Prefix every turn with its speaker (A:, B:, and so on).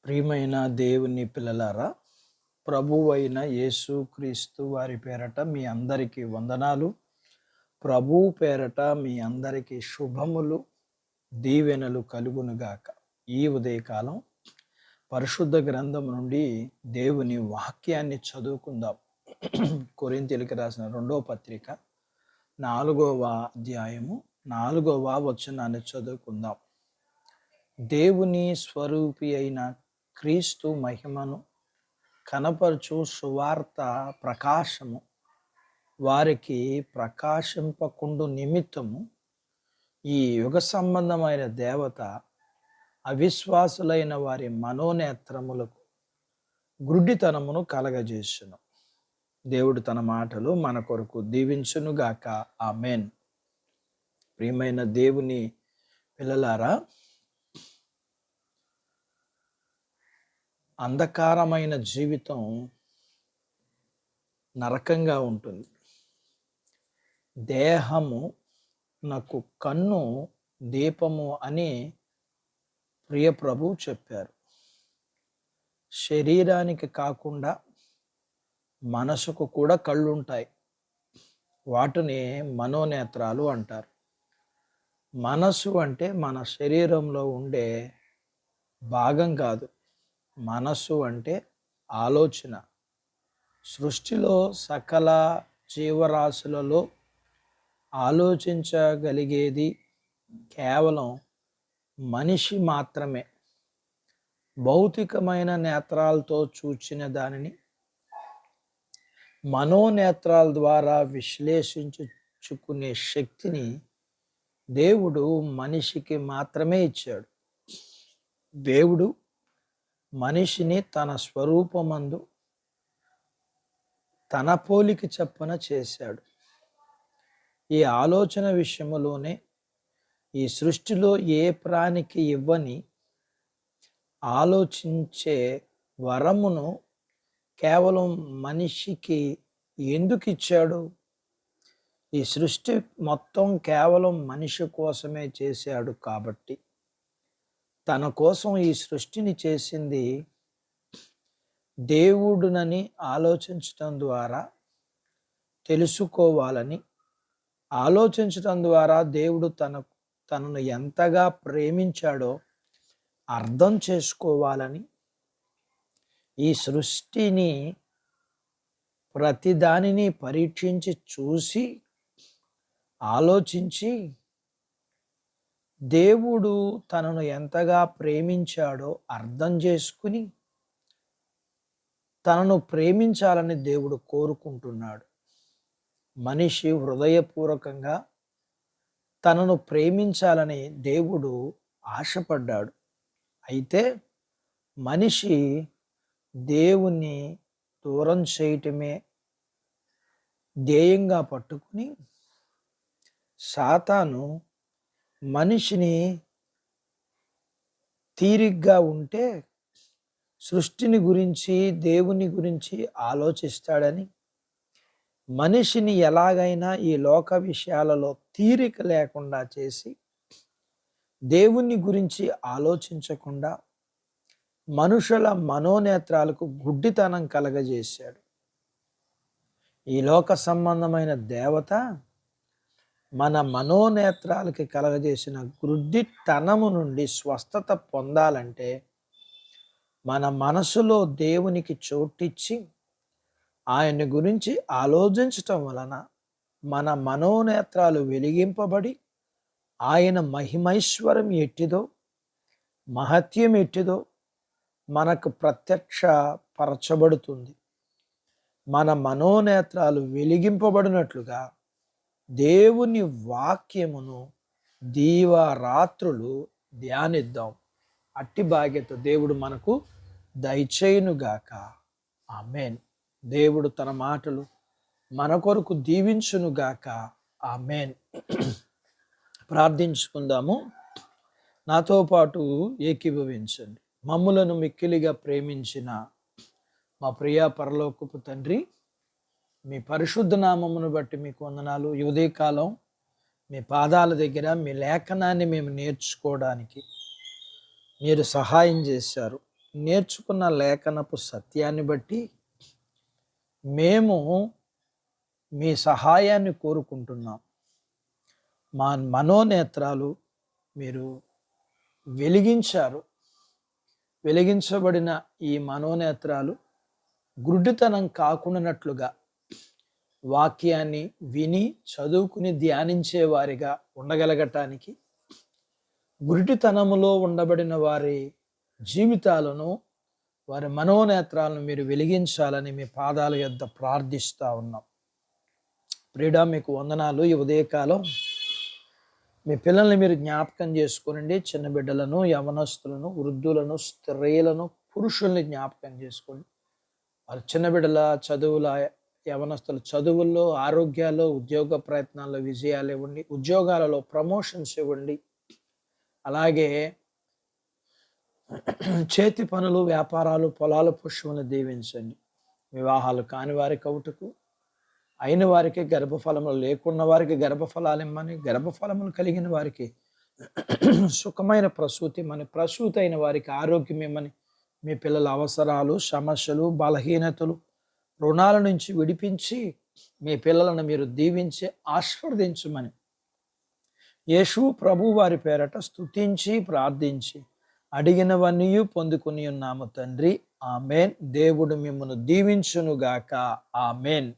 A: ప్రియమైన దేవుని పిల్లలారా, ప్రభువైన యేసుక్రీస్తు వారి పేరట మీ అందరికీ వందనాలు. ప్రభువు పేరట మీ అందరికీ శుభములు, దీవెనలు కలుగునుగాక. ఈ ఉదయకాలం పరిశుద్ధ గ్రంథం నుండి దేవుని వాక్యాన్ని చదువుకుందాం. కొరింథీయులకు రాసిన 2వ పత్రిక 4వ అధ్యాయము 4వ వచనాన్ని చదువుకుందాం. దేవుని స్వరూపి అయిన క్రీస్తు మహిమను కనపరచు సువార్త ప్రకాశము వారికి ప్రకాశింపకుండు నిమిత్తము ఈ యుగ సంబంధమైన దేవత అవిశ్వాసులైన వారి మనోనేత్రములకు గుడ్డితనమును కలగజేసును. దేవుడు తన మాటలు మన కొరకు దీవించునుగాక. ఆమేన్. ప్రియమైన దేవుని పిల్లలారా, అంధకారమైన జీవితం నరకంగా ఉంటుంది. దేహము నాకు కన్ను దీపము అని ప్రియ ప్రభువు చెప్పారు. శరీరానికి కాకుండా మనసుకు కూడా కళ్ళు ఉంటాయి. వాటిని మనోనేత్రాలు అంటారు. మనసు అంటే మన శరీరంలో ఉండే భాగం కాదు. మనసు అంటే ఆలోచన. సృష్టిలో సకల జీవరాశులలో ఆలోచించగలిగేది కేవలం మనిషి మాత్రమే. భౌతికమైన నేత్రాలతో చూచిన దానిని మనోనేత్రాల ద్వారా విశ్లేషించుకునే శక్తిని దేవుడు మనిషికి మాత్రమే ఇచ్చాడు. దేవుడు మనిషిని తన స్వరూపమందు తన పోలిక చొప్పున చేశాడు. ఈ ఆలోచన విషయంలోనే ఈ సృష్టిలో ఏ ప్రాణికి ఇవ్వని ఆలోచించే వరమును కేవలం మనిషికి ఎందుకు ఇచ్చాడు? ఈ సృష్టి మొత్తం కేవలం మనిషి కోసమే చేశాడు కాబట్టి, తన కోసం ఈ సృష్టిని చేసింది దేవుడునని ఆలోచించటం ద్వారా తెలుసుకోవాలని, ఆలోచించటం ద్వారా దేవుడు తనను ఎంతగా ప్రేమించాడో అర్థం చేసుకోవాలని, ఈ సృష్టిని ప్రతిదానిని పరీక్షించి చూసి ఆలోచించి దేవుడు తనను ఎంతగా ప్రేమించాడో అర్థం చేసుకుని తనను ప్రేమించాలని దేవుడు కోరుకుంటున్నాడు. మనిషి హృదయపూర్వకంగా తనను ప్రేమించాలని దేవుడు ఆశపడ్డాడు. అయితే మనిషి దేవుణ్ణి దూరం చేయటమే ధ్యేయంగా పట్టుకుని సాతాను మనిషిని తీరిగ్గా ఉంటే సృష్టిని గురించి దేవుని గురించి ఆలోచిస్తాడని, మనిషిని ఎలాగైనా ఈ లోక విషయాలలో తీరిక లేకుండా చేసి దేవుని గురించి ఆలోచించకుండా మనుషుల మనోనేత్రాలకు గుడ్డితనం కలగజేశాడు. ఈ లోక సంబంధమైన దేవత మన మనోనేత్రాలకి కలగజేసిన గుడ్డితనము నుండి స్వస్థత పొందాలంటే మన మనసులో దేవునికి చోటిచ్చి ఆయన గురించి ఆలోచించటం వలన మన మనోనేత్రాలు వెలిగింపబడి ఆయన మహిమైశ్వరం ఎట్టిదో, మహత్యం ఎట్టిదో మనకు ప్రత్యక్షపరచబడుతుంది. మన మనోనేత్రాలు వెలిగింపబడినట్లుగా దేవుని వాక్యమును దీవారాత్రులు ధ్యానిద్దాం. అట్టి భాగ్యత దేవుడు మనకు దయచేయునుగాక. ఆమేన్. దేవుడు తన మాటలు మన కొరకు దీవించునుగాక. ఆమేన్. ప్రార్థించుకుందాము. నాతో పాటు ఏకీభవించండి. మమ్ములను మిక్కిలిగా ప్రేమించిన మా ప్రియ పరలోకపు తండ్రి, మీ పరిశుద్ధ నామమును బట్టి మీకు వందనాలు. ఈ ఉదయకాలం మీ పాదాల దగ్గర మీ లేఖనాన్ని మేము నేర్చుకోవడానికి మీరు సహాయం చేశారు. నేర్చుకున్న లేఖనపు సత్యాన్ని బట్టి మేము మీ సహాయాన్ని కోరుకుంటున్నాం. మా మనోనేత్రాలు మీరు వెలిగించారు. వెలిగించబడిన ఈ మనోనేత్రాలు గుడ్డితనం కాకుండానట్లుగా వాక్యాన్ని విని చదువుకుని ధ్యానించే వారిగా ఉండగలగటానికి, గురిటితనములో ఉండబడిన వారి జీవితాలను, వారి మనోనేత్రాలను మీరు వెలిగించాలని మీ పాదాల యొద్ద ప్రార్థిస్తూ ఉన్నాం. ప్రియుడా, మీకు వందనాలు. ఈ ఉదయకాలం మీ పిల్లల్ని మీరు జ్ఞాపకం చేసుకోనండి. చిన్న బిడ్డలను, యవనస్తులను, వృద్ధులను, స్త్రీలను, పురుషుల్ని జ్ఞాపకం చేసుకోండి. వారి చిన్న బిడ్డల చదువుల, యవనస్తుల చదువుల్లో, ఆరోగ్యాల్లో, ఉద్యోగ ప్రయత్నాల్లో విజయాలు ఇవ్వండి. ఉద్యోగాలలో ప్రమోషన్స్ ఇవ్వండి. అలాగే చేతి పనులు, వ్యాపారాలు, పొలాల పుష్పములను దీవించండి. వివాహాలు కాని వారికి అవుటకు, అయిన వారికి గర్భఫలములు, లేకున్న వారికి గర్భఫలాలు ఇమ్మని, గర్భఫలములు కలిగిన వారికి సుఖమైన ప్రసూతి ఇమ్మని, ప్రసూతి అయిన వారికి ఆరోగ్యం ఇమ్మని, మీ పిల్లల అవసరాలు, సమస్యలు, బలహీనతలు, రుణాల నుంచి విడిపించి మీ పిల్లలను మీరు దీవించి ఆశీర్వదించమని యేసు ప్రభు వారి పేరట స్తుతించి ప్రార్థించి అడిగినవన్నీ పొందుకుని ఉన్నాము తండ్రి. ఆమెన్. దేవుడు మిమ్మల్ని దీవించునుగాక. ఆమెన్.